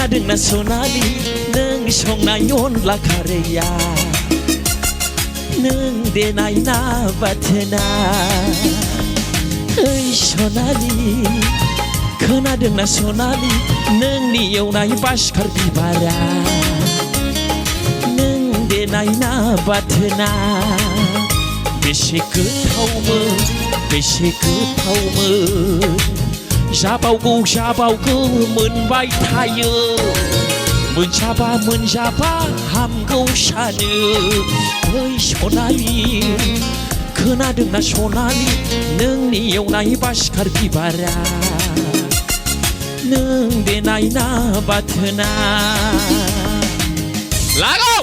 खोनादोंना सनालि नों संनाय अनला खारैया नों देनाय ना बाथोना ओइ सनालि खोनादोंना सनालि नोंनि एवनाय बासिखार बिबारा नों देनाय ना बाथोना बेसे गोथावमोन जाबावगौ मोनबाय थायो मोनजाबा हामगौ सानो ओइ सनालि खोनादोंना सनालि नोंनि एवनाय बासिखार बिबारा नों देनाय ना बाथोना लागौ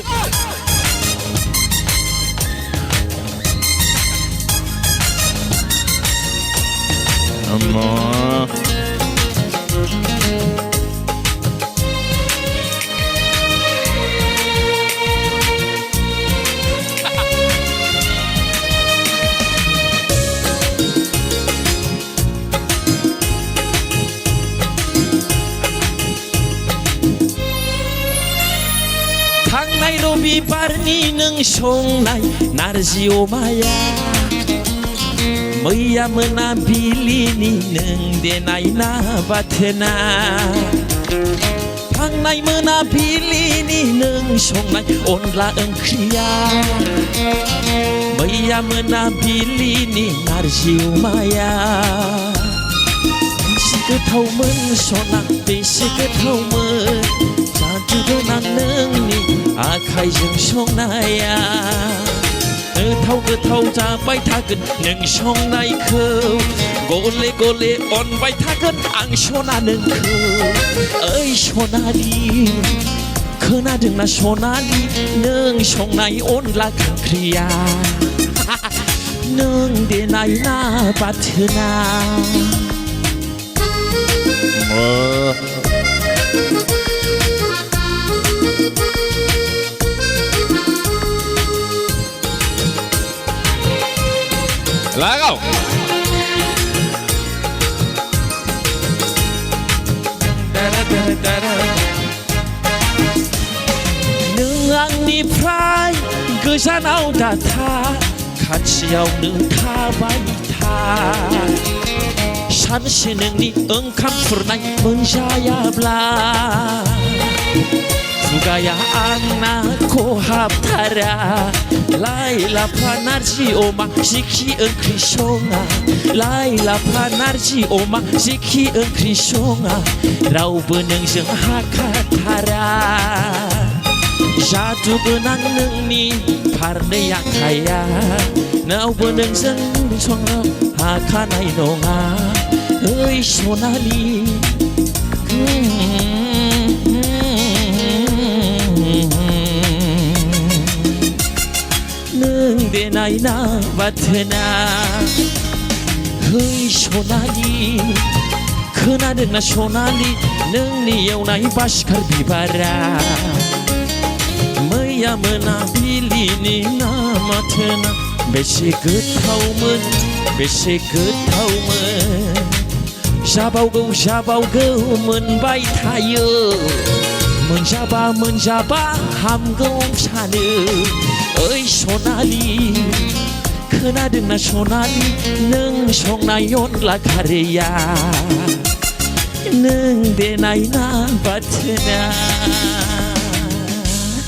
थांनाय रबिबारनि नों संनाय नारजि अमाया मैया मोनाबिलिनि नों देनाय ना बाथोना थांनाय मोनाबिलिनि नों संनाय अनला ओंख्रिया मैया मोनाबिलिनि नारजि अमाया बेसे गोथावमोन सना बेसे गोथावमोन जादु गोनां नोंनि आखाइजों संनाया गोथाव जाबाय थागोन नों संनायखौ गले अनबाय थागोन आं सना नोंखौ ओइ सनालि खोनादोंना सनालि नों संनाय अनला ओंख्रिया नों देनाय ना बाथोना लागौ नों आंनिफ्राय गोजानाव दाथा खाथियावनो थाबाय था सानसे नोंनि ओंखाम खुरनाय मोनजायाब्ला खुगाया आंना खहाबथारा लाइ लाफा नारजि अमा जिखि ओंख्रि सङा लाइ लाफा नारजि अमा जिखि ओंख्रि सङा रावबो नोंजों हाखाथारा जादु गोनां नोंनि फारनै आखाइया रावबो नोंजों संनो हाखानाय नङा ओइ सनालि नों देनाय ना बाथोना ओइ सनालि खोनादोंना सनालि नोंनि एवनाय बासिखार बिबारा मैया मोनाबिलिनि ना बाथोना बेसे गोथावमोन जाबावगौ मोनबाय थायो मोनजाबा हामगौ सानो ओइ सनालि खोनादोंना सनालि नों संनाय अनला खारैया नों देनाय ना बाथोना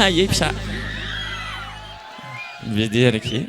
आयै फिसा बिदि आरोखि